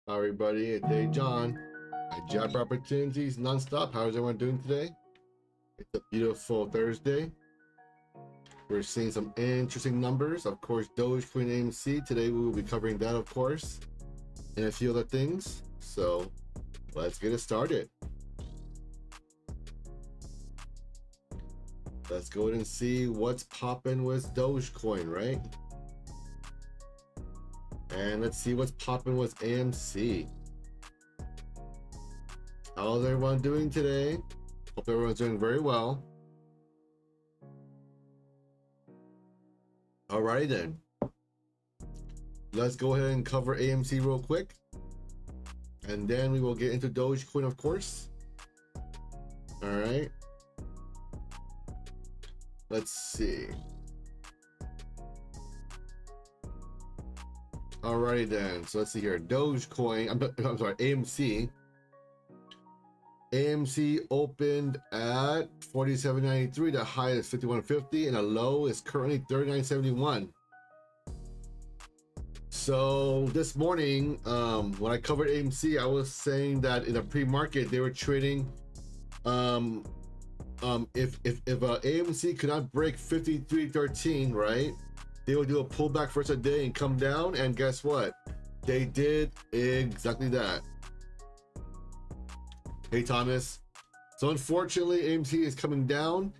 Hi everybody, it's Hey Jon. I job opportunities nonstop. How's everyone doing today? It's a beautiful Thursday. We're seeing some interesting numbers. Of course, Dogecoin AMC. Today we will be covering that, of course, and a few other things. So let's get it started. Let's go ahead and see what's popping with Dogecoin, right? And let's see what's popping with AMC. How's everyone doing today? Hope everyone's doing very well. Alrighty then. Let's go ahead and cover AMC real quick. And then we will get into Dogecoin, of course. Alright. Let's see. Alrighty then, so let's see here. Dogecoin, I'm sorry, AMC. AMC opened at 47.93. The high is 51.50, and the low is currently 39.71. So this morning, when I covered AMC, I was saying that in the pre-market they were trading. If AMC could not break 53.13, right? They would do a pullback for a day and come down, and guess what? They did exactly that. Hey Thomas. So unfortunately, AMC is coming down,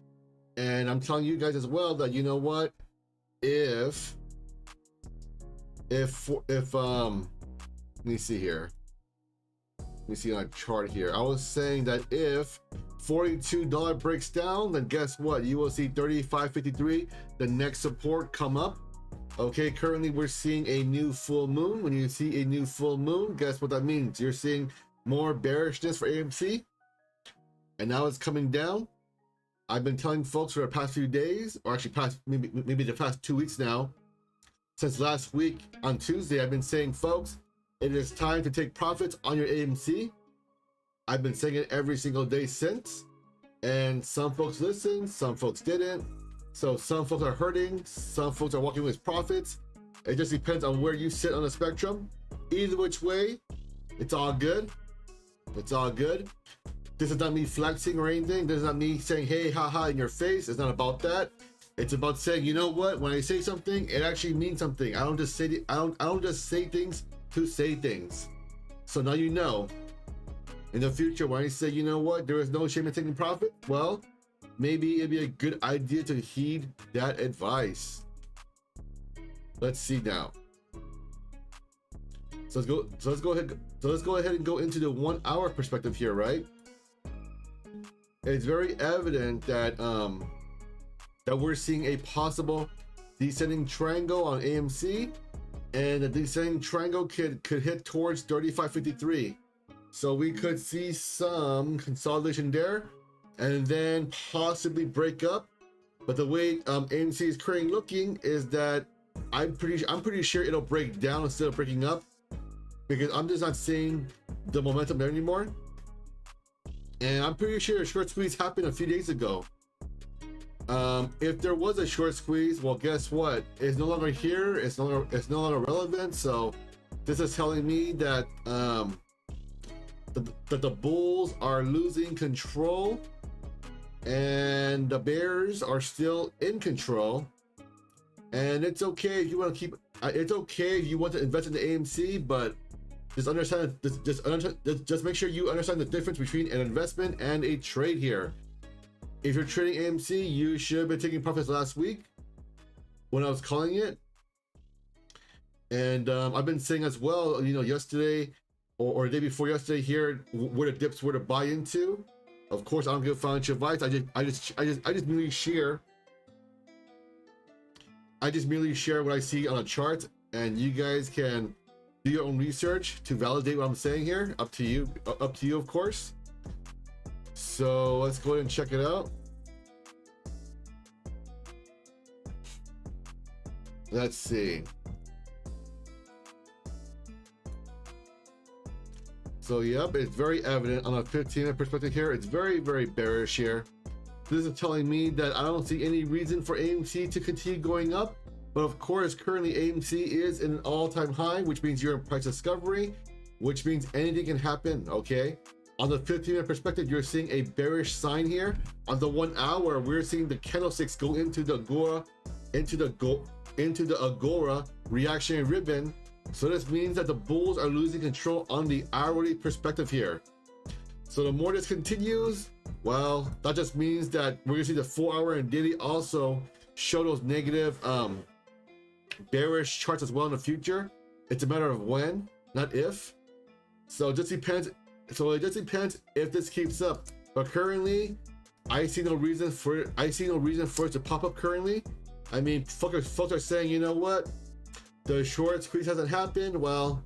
and I'm telling you guys as well that, you know what? If let me see here. Let me see on a chart here. I was saying that if $42 breaks down, then guess what? You will see 35.53, the next support, come up. Okay, currently we're seeing a new full moon. When you see a new full moon, guess what that means? You're seeing more bearishness for AMC, and now it's coming down. I've been telling folks for the past few days, or actually past maybe the past 2 weeks now, since last week on Tuesday, I've been saying, folks, it is time to take profits on your AMC. I've been saying it every single day since, and some folks listened, some folks didn't. So some folks are hurting, some folks are walking with profits. It just depends on where you sit on the spectrum. Either which way, it's all good. It's all good. This is not me flexing or anything. This is not me saying, hey, haha, in your face. It's not about that. It's about saying, you know what? When I say something, it actually means something. I don't just say I don't just say things to say things. So now you know. In the future, when I say, you know what, there is no shame in taking profit, well, maybe it'd be a good idea to heed that advice. Let's see now. So let's go ahead and go into the 1 hour perspective here, right? It's very evident that that we're seeing a possible descending triangle on AMC, and the descending triangle could hit towards 35.53. So we could see some consolidation there, and then possibly break up. But the way AMC is currently looking is that I'm pretty sure it'll break down instead of breaking up, because I'm just not seeing the momentum there anymore. And I'm pretty sure a short squeeze happened a few days ago. If there was a short squeeze, well, guess what? It's no longer here. It's no longer relevant. So this is telling me that that the bulls are losing control, and the bears are still in control. And it's okay if you want to keep. It's okay if you want to invest in the AMC, but just understand. Just make sure you understand the difference between an investment and a trade here. If you're trading AMC, you should have been taking profits last week when I was calling it. And I've been saying as well, you know, yesterday or the day before yesterday here, where the dips were to buy into. Of course, I don't give financial advice. I just merely share. I just merely share what I see on a chart, and you guys can do your own research to validate what I'm saying here. Up to you, of course. So let's go ahead and check it out. Let's see. So yep, it's very evident on a 15-minute perspective here. It's very, very bearish here. This is telling me that I don't see any reason for AMC to continue going up. But of course, currently AMC is in an all-time high, which means you're in price discovery. which means anything can happen, okay? On the 15-minute perspective, you're seeing a bearish sign here. On the 1 hour, we're seeing the candlesticks go into the Agora reactionary ribbon. So this means that the bulls are losing control on the hourly perspective here. So the more this continues, well, that just means that we're gonna see the 4-hour and daily also show those negative bearish charts as well in the future. It's a matter of when, not if. So it just depends. So it just depends if this keeps up. But currently, I see no reason for it. I see no reason for it to pop up currently. I mean, folks are saying, you know what? The short squeeze hasn't happened. Well,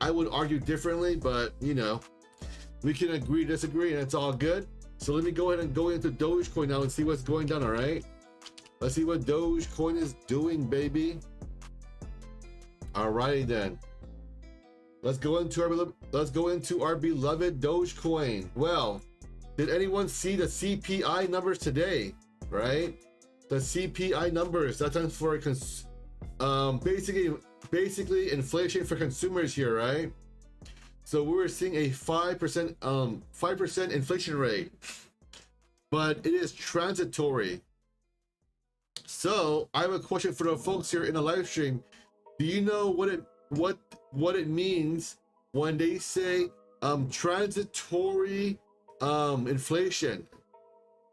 I would argue differently, but you know, we can agree, disagree, and it's all good. So let me go ahead and go into Dogecoin now and see what's going down. All right, let's see what Dogecoin is doing, baby. Alrighty then. Let's go into our beloved Dogecoin. Well, did anyone see the CPI numbers today? Right, the CPI numbers. That stands for basically inflation for consumers here, right? So we were seeing a 5% inflation rate, but it is transitory. So I have a question for the folks here in the live stream. Do you know what it means when they say transitory inflation?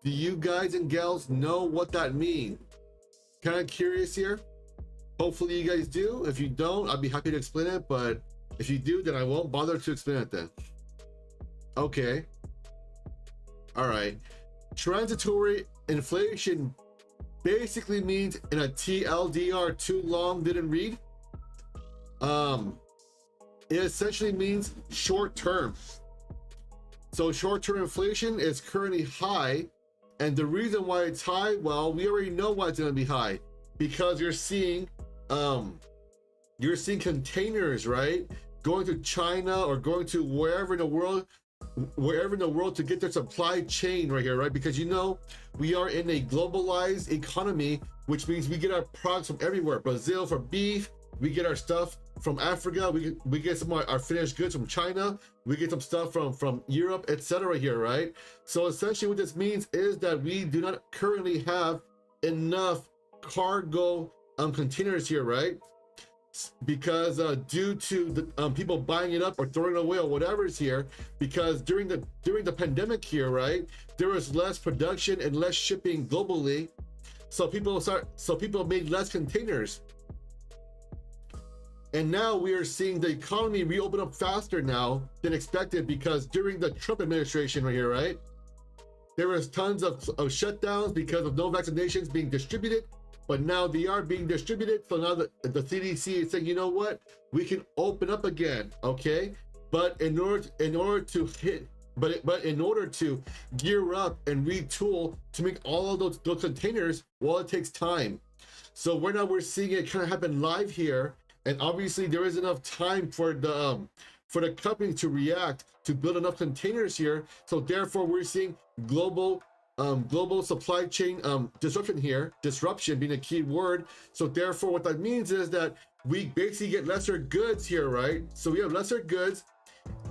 Do you guys and gals know what that means? Kind of curious here. Hopefully you guys do. If you don't, I'll be happy to explain it, but if you do, then I won't bother to explain it then. Okay. All right. Transitory inflation basically means in a TLDR, too long didn't read. It essentially means short term. So short term inflation is currently high. And the reason why it's high, well, we already know why it's going to be high, because you're seeing containers, right, going to China or going to wherever in the world to get their supply chain right here, right? Because you know we are in a globalized economy, which means we get our products from everywhere. Brazil for beef, we get our stuff from Africa, we get some of our finished goods from China, we get some stuff from Europe, etc. here, right? So essentially what this means is that we do not currently have enough cargo containers here, right? Because due to the people buying it up or throwing it away or whatever is here, because during the pandemic here, right, there was less production and less shipping globally, so people made less containers. And now we are seeing the economy reopen up faster now than expected, because during the Trump administration right here, right, there was tons of shutdowns because of no vaccinations being distributed. But now they are being distributed. So now the CDC is saying, you know what, we can open up again, okay? But in order to gear up and retool to make all of those containers, well, it takes time. So we're seeing it kind of happen live here, and obviously there is enough time for the company to react to build enough containers here. So therefore, we're seeing global supply chain disruption here, disruption being a key word. So therefore what that means is that we basically get lesser goods here, right? So we have lesser goods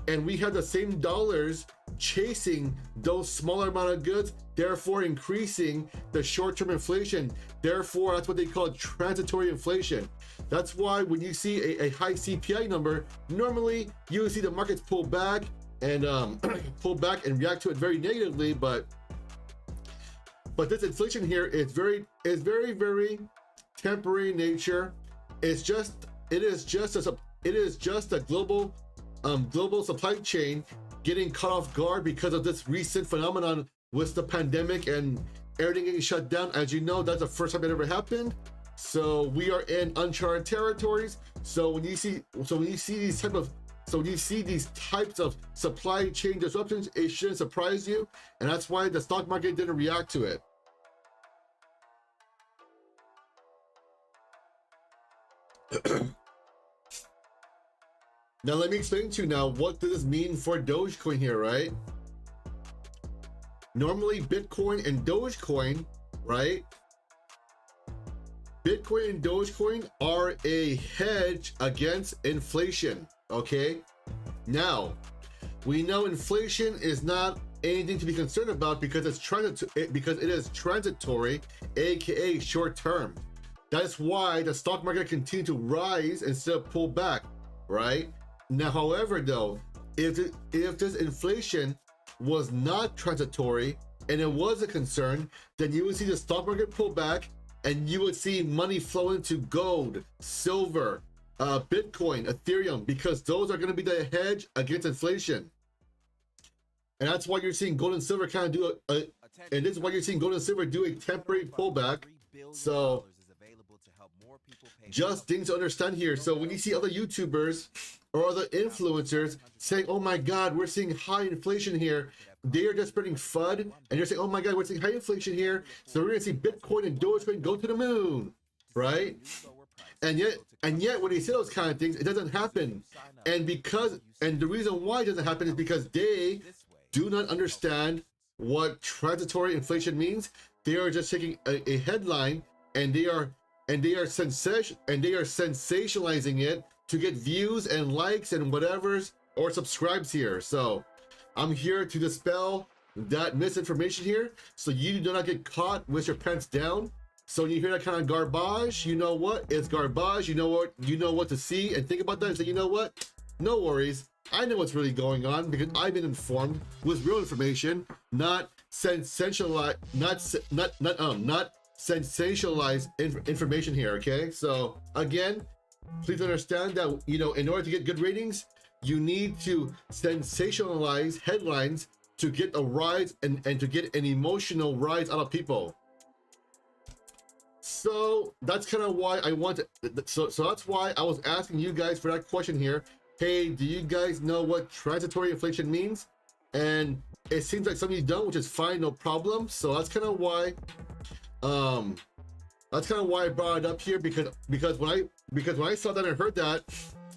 and we have the same dollars chasing those smaller amount of goods, therefore increasing the short-term inflation. Therefore, that's what they call transitory inflation. That's why when you see a high CPI number, normally you will see the markets pull back and react to it very negatively, but this inflation here is very temporary in nature. It is just a global supply chain getting caught off guard because of this recent phenomenon with the pandemic and everything getting shut down. As you know, that's the first time it ever happened. So we are in uncharted territories. So when you see these types of supply chain disruptions, it shouldn't surprise you, and that's why the stock market didn't react to it. Now let me explain to you now, what does this mean for Dogecoin here, right? Normally Bitcoin and Dogecoin, right? Bitcoin and Dogecoin are a hedge against inflation. Okay, now we know inflation is not anything to be concerned about because it is transitory, aka short term. That's why the stock market continued to rise instead of pull back, right? Now, however, though, if this inflation was not transitory and it was a concern, then you would see the stock market pull back and you would see money flow into gold, silver, Bitcoin, Ethereum, because those are going to be the hedge against inflation. And that's why you're seeing gold and silver kind of do and this is why you're seeing gold and silver do a temporary pullback. So just things to understand here. So when you see other YouTubers or other influencers saying, oh my God, we're seeing high inflation here, they are just spreading FUD, and you're saying, oh my God, we're seeing high inflation here, so we're gonna see Bitcoin and Dogecoin go to the moon, right? And yet when they say those kind of things, it doesn't happen. And the reason why it doesn't happen is because they do not understand what transitory inflation means. They are just taking a headline and they are sensationalizing it to get views and likes and whatever's or subscribes here. So I'm here to dispel that misinformation here, so you do not get caught with your pants down. So when you hear that kind of garbage, you know what? It's garbage. You know what to see and think about that and say, you know what? No worries. I know what's really going on because I've been informed with real information, not sensationalized information here. Okay, so again, please understand that, you know, in order to get good ratings, you need to sensationalize headlines to get a rise and to get an emotional rise out of people. So that's kind of why I want to, so that's why I was asking you guys for that question here. Hey, do you guys know what transitory inflation means? And it seems like some of you don't, which is fine, no problem. So that's kind of why I brought it up here, because when I saw that and heard that,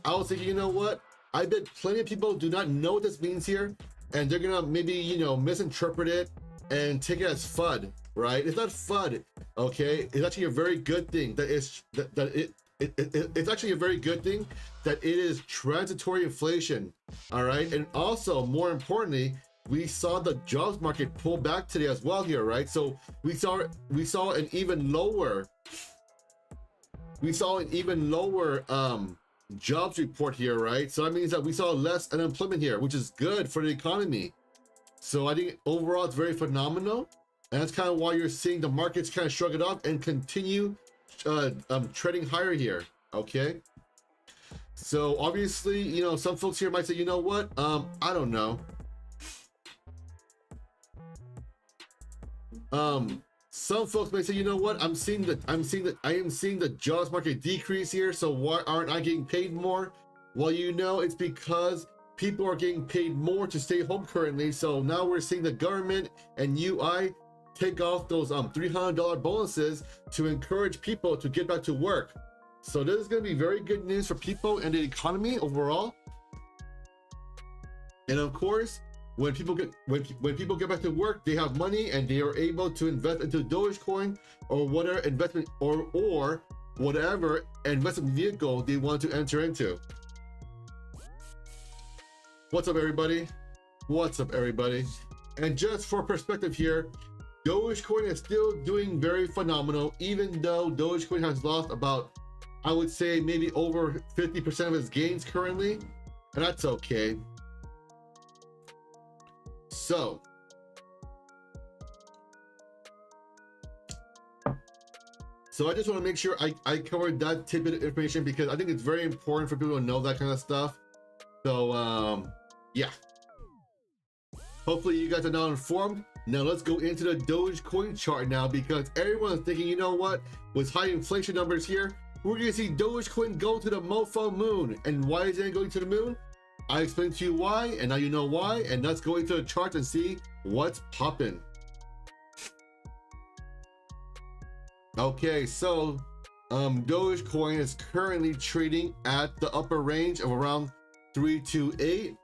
I was thinking, you know what? I bet plenty of people do not know what this means here, and they're gonna maybe, you know, misinterpret it and take it as FUD, right? It's not FUD, okay? It's actually a very good thing that it's actually a very good thing that it is transitory inflation, all right? And also, more importantly, we saw the jobs market pull back today as well here, right? So we saw an even lower jobs report here, right? So that means that we saw less unemployment here, which is good for the economy. So I think overall it's very phenomenal, and that's kind of why you're seeing the markets kind of shrug it off and continue trading higher here. Okay, so obviously, you know, some folks here might say, you know what, I don't know, some folks may say, you know what, I am seeing the jobs market decrease here, so why aren't I getting paid more? Well, you know, it's because people are getting paid more to stay home currently. So now we're seeing the government and UI take off those $300 bonuses to encourage people to get back to work. So this is going to be very good news for people and the economy overall. And of course, when people get back to work, they have money and they are able to invest into Dogecoin or whatever investment or whatever investment vehicle they want to enter into. What's up, everybody? What's up, everybody? And just for perspective here, Dogecoin is still doing very phenomenal, even though Dogecoin has lost about, I would say, maybe over 50% of its gains currently, and that's okay. So I just want to make sure I covered that tidbit of information because I think it's very important for people to know that kind of stuff. So yeah, hopefully you guys are now informed. Now let's go into the Dogecoin chart now, because everyone's thinking, you know what, with high inflation numbers here, we're gonna see Dogecoin go to the mofo moon. And why is it going to the moon? I explained to you why, and now you know why. And let's go into the chart and see what's popping. Okay, so Dogecoin is currently trading at the upper range of around 328.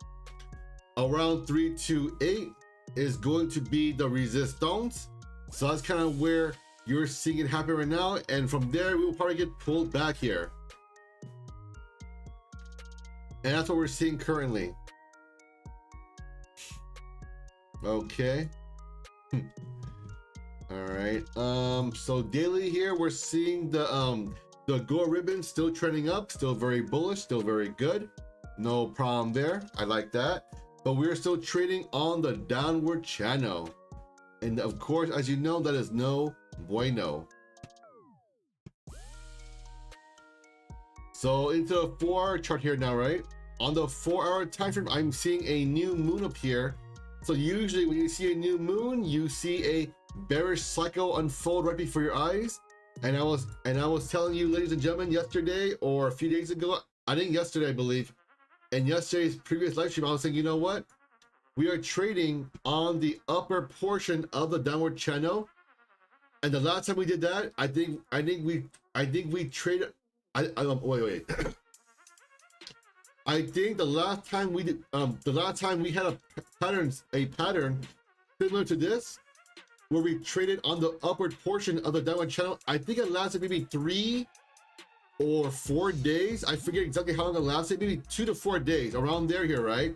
Around 328 is going to be the resistance. So that's kind of where you're seeing it happen right now, and from there we will probably get pulled back here. And that's what we're seeing currently. Okay. All right. So daily here, we're seeing the Agora ribbon still trending up, still very bullish, still very good. No problem there. I like that. But we're still trading on the downward channel. And of course, as you know, that is no bueno. So into the 4-hour chart here now, right? On the 4-hour time frame, I'm seeing a new moon up here. So usually when you see a new moon, you see a bearish cycle unfold right before your eyes. And I was telling you, ladies and gentlemen, yesterday or a few days ago, I think yesterday, I believe, in yesterday's previous live stream, I was saying, you know what? We are trading on the upper portion of the downward channel. And the last time we did that, I think we traded. Wait. I think the last time we did, the last time we had a pattern similar to this, where we traded on the upward portion of the downward channel. I think it lasted maybe 3 or 4 days. I forget exactly how long it lasted, maybe 2 to 4 days, around there here, right?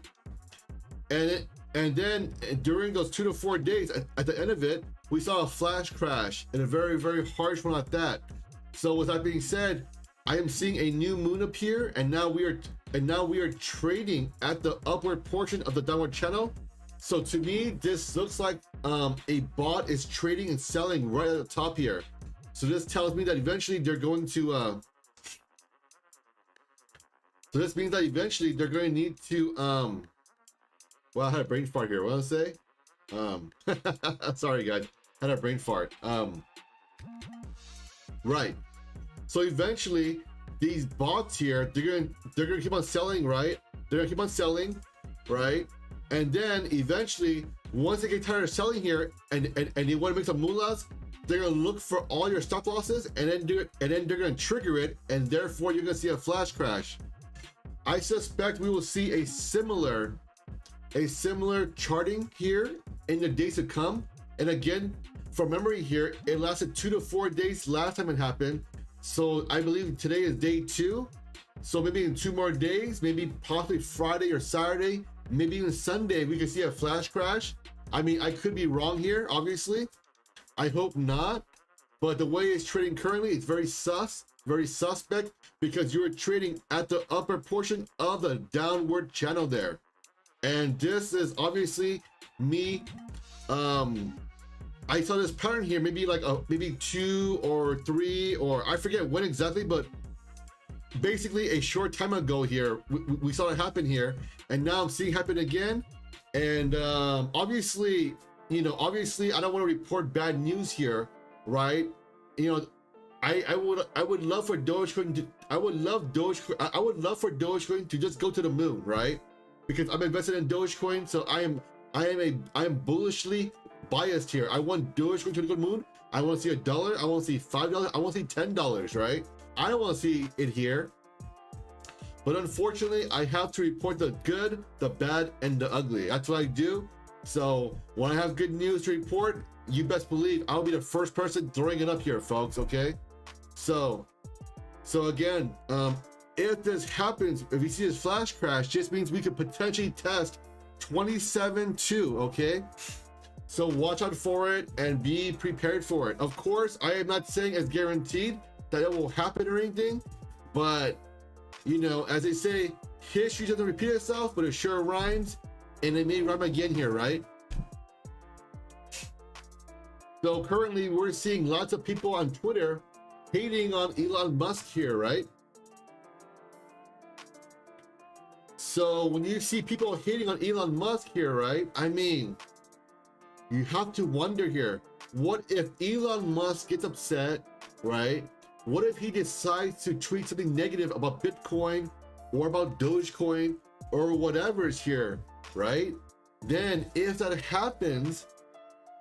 And then during those 2 to 4 days, at the end of it, we saw a flash crash, and a very, very harsh one at that. So with that being said, I am seeing a new moon appear, and now we are trading at the upward portion of the downward channel. So to me, this looks like a bot is trading and selling right at the top here. So this tells me that eventually they're going to so this means that eventually they're going to need to well, I had a brain fart here. What did I say? Sorry guys, I had a brain fart. Right. So eventually these bots here, they're gonna keep on selling, right? They're gonna keep on selling, right? And then eventually, once they get tired of selling here and they want to make some moolahs, they're gonna look for all your stop losses and then they're gonna trigger it, and therefore you're gonna see a flash crash. I suspect we will see a similar charting here in the days to come. And again, from memory here, it lasted 2 to 4 days last time it happened. So I believe today is day 2. So maybe in 2 more days, maybe possibly Friday or Saturday, maybe even Sunday, we could see a flash crash. I mean, I could be wrong here, obviously. I hope not. But the way it's trading currently, it's very suspect, because you're trading at the upper portion of the downward channel there. And this is obviously me. I saw this pattern here, maybe like maybe 2 or 3, or I forget when exactly, but basically a short time ago here, we saw it happen here, and now I'm seeing it happen again. And obviously, I don't want to report bad news here, right? I would love for Dogecoin to, I would love for Dogecoin to just go to the moon, right? Because I'm invested in Dogecoin, so I am bullishly biased here. I want Dogecoin to go to the moon. I want to see $1. I want to see $5. I want to see $10, right? I don't want to see it here. But unfortunately, I have to report the good, the bad, and the ugly. That's what I do. So when I have good news to report, you best believe I'll be the first person throwing it up here, folks, okay? So again, if this happens, if you see this flash crash, just means we could potentially test 27.2, okay? So watch out for it and be prepared for it. Of course, I am not saying it's guaranteed that it will happen or anything, but as they say, history doesn't repeat itself, but it sure rhymes, and it may rhyme again here, right? So currently we're seeing lots of people on Twitter hating on Elon Musk here, right? So when you see people hating on Elon Musk here, right? I mean, you have to wonder here, what if Elon Musk gets upset, right? What if he decides to tweet something negative about Bitcoin or about Dogecoin or whatever is here, right? Then if that happens,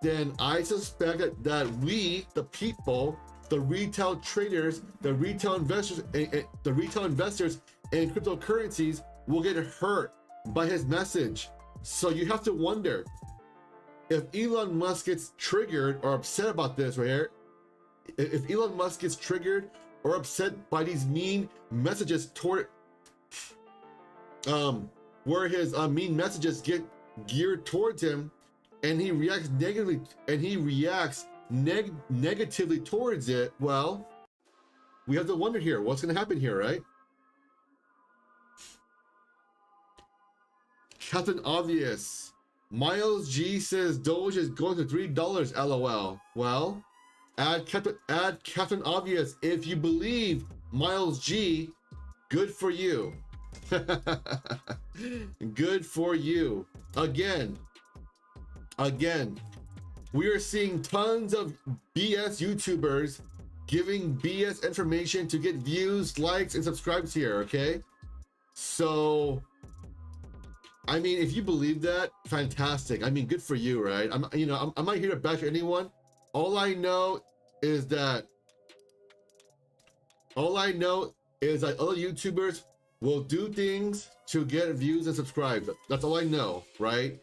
then I suspect that we, the people, the retail traders, the retail investors in cryptocurrencies will get hurt by his message. So you have to wonder, if Elon Musk gets triggered or upset about this right here, if Elon Musk gets triggered or upset by these mean messages toward where his mean messages get geared towards him, and he reacts negatively, negatively towards it. Well, we have to wonder here, what's going to happen here, right? Captain Obvious. Miles G says Doge is going to $3, LOL. Well, add Captain Obvious if you believe Miles G. Good for you. Good for you. Again, we are seeing tons of BS YouTubers giving BS information to get views, likes, and subscribes here, okay? So, I mean, if you believe that, fantastic. I mean, good for you, right? I'm not here to bash anyone. All I know is that other YouTubers will do things to get views and subscribe. That's all I know, right?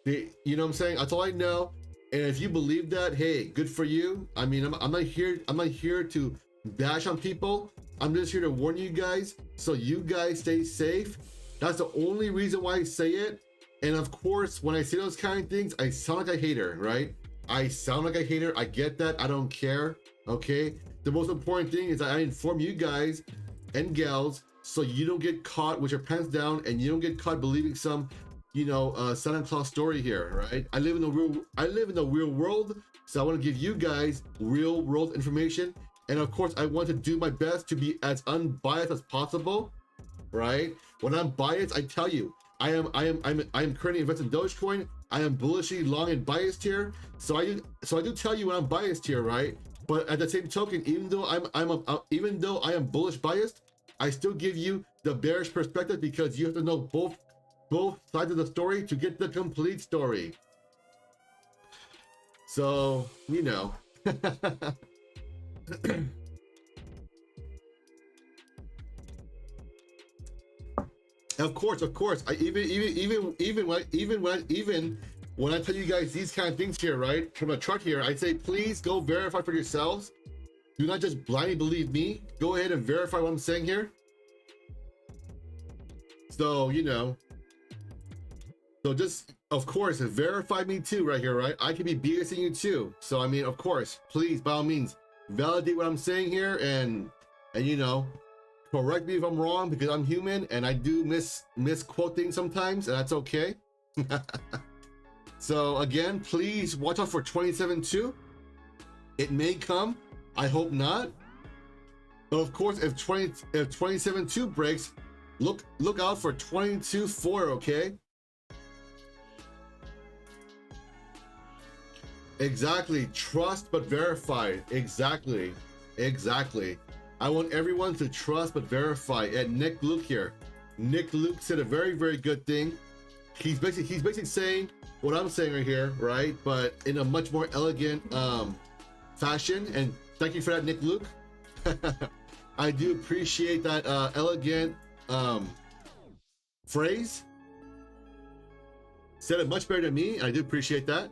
You know what I'm saying? That's all I know. And if you believe that, hey, good for you. I mean, I'm not here to bash on people. I'm just here to warn you guys so you guys stay safe. That's the only reason why I say it. And of course, when I say those kind of things, I sound like a hater, right? I sound like a hater. I get that. I don't care. Okay. The most important thing is that I inform you guys and gals so you don't get caught with your pants down and you don't get caught believing some, Santa Claus story here, right? I live in the real world, so I want to give you guys real world information. And of course, I want to do my best to be as unbiased as possible, right? When I'm biased, I tell you, I am currently invested in Dogecoin. I am bullishly long and biased here. So I do tell you when I'm biased here, right? But at the same token, even though I am bullish biased, I still give you the bearish perspective because you have to know both sides of the story to get the complete story. So, Of course. I even when I tell you guys these kind of things here, right, from a chart here, I say please go verify for yourselves. Do not just blindly believe me. Go ahead and verify what I'm saying here. So so just of course verify me too, right here, right? I can be BSing you too. So I mean, of course, please by all means validate what I'm saying here and correct me if I'm wrong because I'm human and I do misquote things sometimes, and that's okay. So again, please watch out for 27.2. It may come. I hope not. But of course, if 27.2 breaks, look out for 22.4. Okay. Exactly. Trust but verify. Exactly. I want everyone to trust but verify. And Nick Luke here. Nick Luke said a very, very good thing. He's basically saying what I'm saying right here, right? But in a much more elegant fashion. And thank you for that, Nick Luke. I do appreciate that elegant phrase. Said it much better than me. I do appreciate that.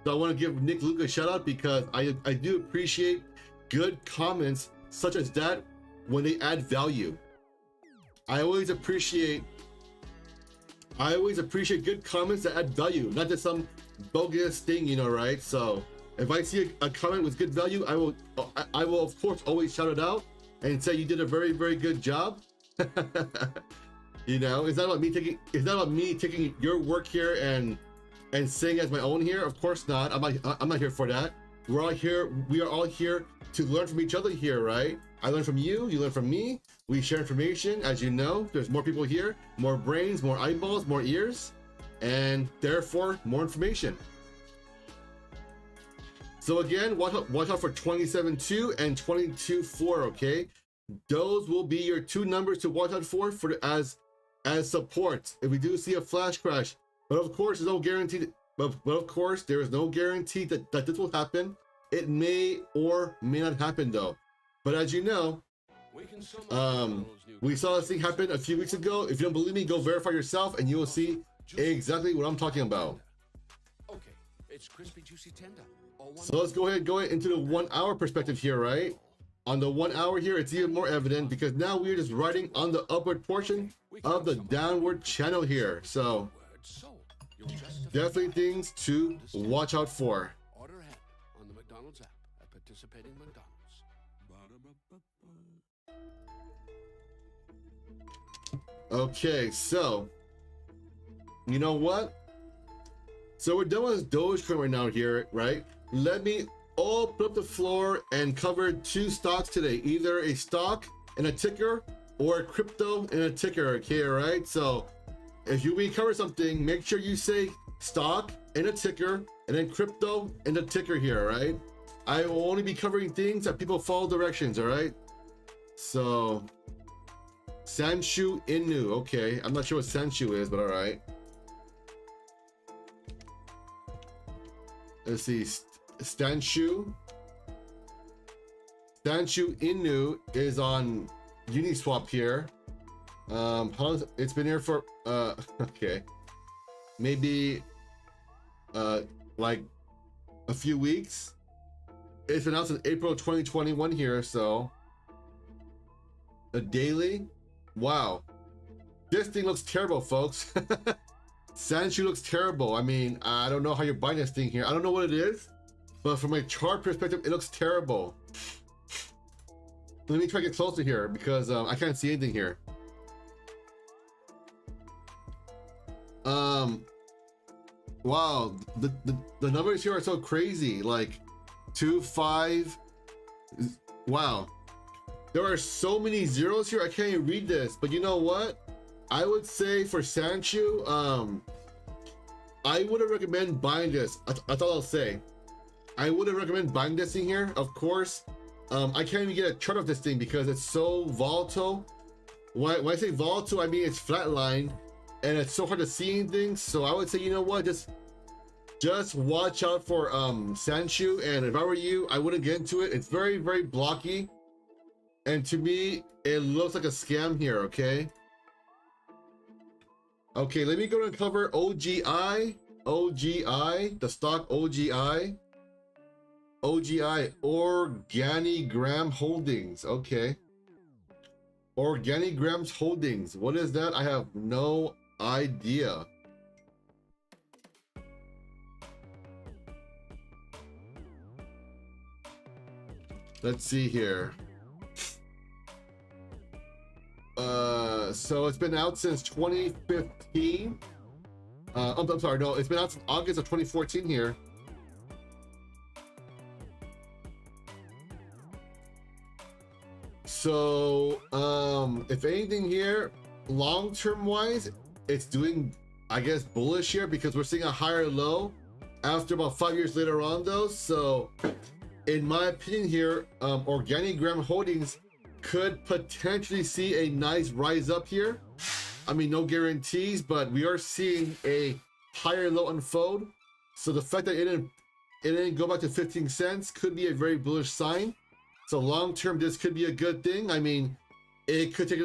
So I want to give Nick Luke a shout out because I do appreciate good comments such as that when they add value. I always appreciate good comments that add value, not just some bogus thing, right? So if I see a comment with good value, I will of course always shout it out and say you did a very, very good job. It's not about me taking your work here and saying as my own here. Of course not. I'm not here for that. We are all here to learn from each other here, right? I learn from you, you learn from me. We share information. As you know, there's more people here, more brains, more eyeballs, more ears, and therefore more information. So again, watch out for 27.2 and 22.4, okay? Those will be your two numbers to watch out for as support if we do see a flash crash. But of course, there's no guarantee. But of course, there is no guarantee that this will happen. It may or may not happen though. But as you know, we saw this thing happen a few weeks ago. If you don't believe me, go verify yourself and you will see exactly what I'm talking about. Okay, it's crispy, juicy, tender. So let's go ahead into the 1 hour perspective here, right? on the 1 hour here, it's even more evident because now we're just riding on the upward portion of the downward channel here. So definitely things to watch out for. Order ahead on the McDonald's app at participating McDonald's. Okay, so you know what? So we're done with Dogecoin right now here, right? Let me open up the floor and cover 2 stocks today, either a stock and a ticker or a crypto and a ticker. Okay, all right? So if you cover something, make sure you say stock and a ticker and then crypto and a ticker here, all right? I will only be covering things that people follow directions, all right? So Sanshu Inu, okay. I'm not sure what Sanshu is, but all right. Let's see, Sanshu Inu is on Uniswap here. How long it's been here for? Okay, maybe like a few weeks. It's announced in April 2021 here, so a daily. Wow, this thing looks terrible, folks. Sanshu looks terrible. I mean, I don't know how you're buying this thing here. I don't know what it is, but from a chart perspective, it looks terrible. Let me try to get closer here because I can't see anything here. Wow, the numbers here are so crazy. Like 2, 5. Wow, there are so many zeros here. I can't even read this. But you know what? I would say for Sanshu, I wouldn't recommend buying this. That's all I'll say. I wouldn't recommend buying this thing here. Of course, I can't even get a chart of this thing because it's so volatile. When I say volatile, I mean it's flatlined and it's so hard to see anything. So I would say, you know what, just watch out for Sanshu. And if I were you, I wouldn't get into it. It's very, very blocky. And to me, it looks like a scam here, okay? Okay, let me go and cover OGI, the stock OGI, Organigram Holdings. Okay, Organigram's Holdings. What is that? I have no idea. Let's see here. So it's been out since 2015. I'm sorry, no, it's been out since August of 2014 here. So if anything here, long-term wise, it's doing, I guess, bullish here because we're seeing a higher low after about 5 years later on though. So in my opinion here, Organigram Holdings could potentially see a nice rise up here. I mean, no guarantees, but we are seeing a higher low unfold. So the fact that it didn't go back to 15 cents could be a very bullish sign. So long term, this could be a good thing. I mean, it could take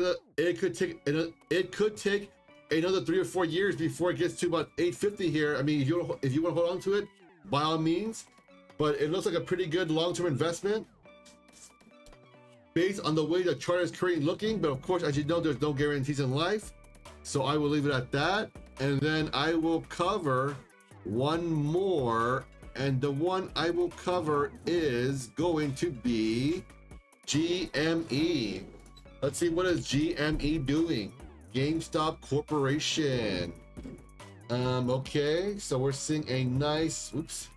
another 3 or 4 years before it gets to about 850 here. I mean, if you want to hold on to it, by all means. But it looks like a pretty good long-term investment based on the way the chart is currently looking. But of course, as you know, there's no guarantees in life. So I will leave it at that. And then I will cover one more. And the one I will cover is going to be GME. Let's see, what is GME doing? GameStop Corporation. Okay, so we're seeing a nice, oops.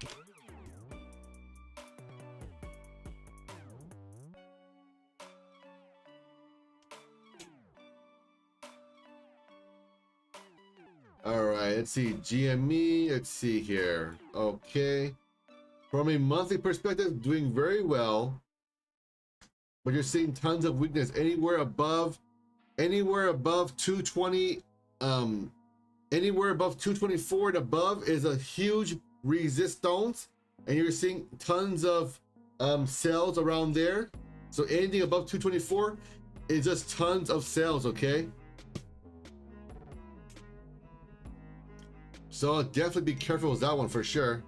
All right, let's see, GME, let's see here. Okay, from a monthly perspective, doing very well, but you're seeing tons of weakness anywhere above 220, anywhere above 224 and above is a huge resistance, and you're seeing tons of sales around there. So anything above 224 is just tons of sales. Okay, so definitely be careful with that one for sure.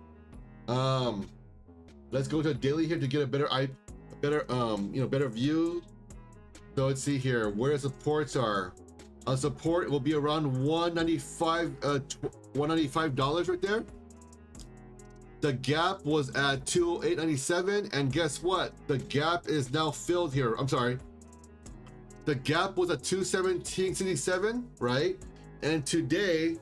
Let's go to daily here to get a better better better view. So let's see here where the supports are. Support will be around $195 right there. The gap was at 208.97, and guess what? The gap is now filled here. I'm sorry. The gap was at 217.67, right? And today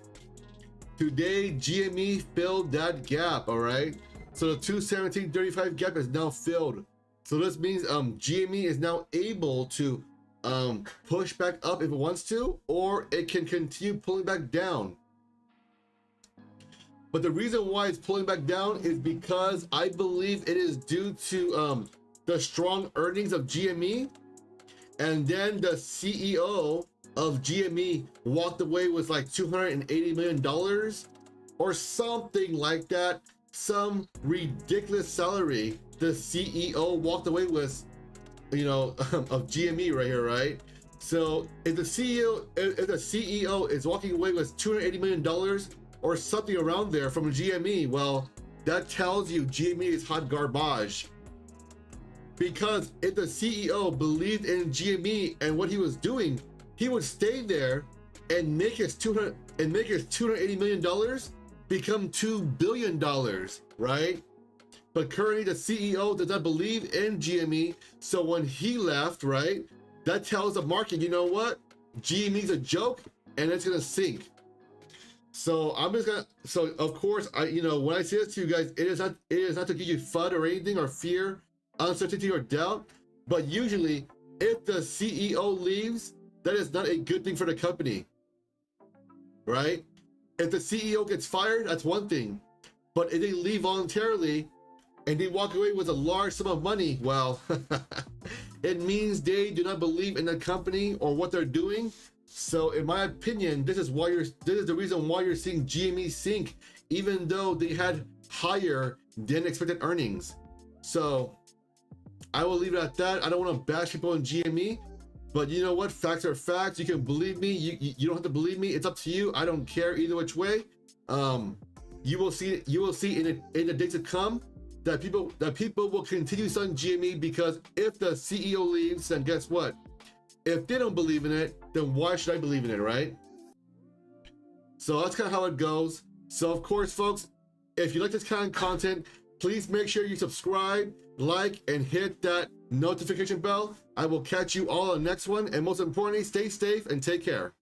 GME filled that gap, all right? So the 217.35 gap is now filled. So this means GME is now able to push back up if it wants to, or it can continue pulling back down. But the reason why it's pulling back down is because I believe it is due to the strong earnings of GME, and then the CEO of GME walked away with like $280 million or something like that. Some ridiculous salary the CEO walked away with, of GME right here, right? So if the CEO is walking away with $280 million or something around there from GME, well, that tells you GME is hot garbage. Because if the CEO believed in GME and what he was doing, he would stay there and make his $280 million become $2 billion, right? But currently the CEO does not believe in GME, so when he left, right, that tells the market, you know what? GME's a joke and it's gonna sink. So of course, when I say this to you guys, it is not to give you FUD or anything, or fear, uncertainty, or doubt. But usually, if the CEO leaves, that is not a good thing for the company, right? If the CEO gets fired, that's one thing. But if they leave voluntarily and they walk away with a large sum of money, well, it means they do not believe in the company or what they're doing. So in my opinion, this is the reason why you're seeing GME sink, even though they had higher than expected earnings. So I will leave it at that. I don't want to bash people in GME, but you know what? Facts are facts. You can believe me. You don't have to believe me. It's up to you. I don't care either which way. You will see in the days to come that people will continue selling GME, because if the CEO leaves, then guess what? If they don't believe in it, then why should I believe in it, right? So that's kind of how it goes. So of course, folks, if you like this kind of content, please make sure you subscribe, like, and hit that notification bell. I will catch you all on the next one. And most importantly, stay safe and take care.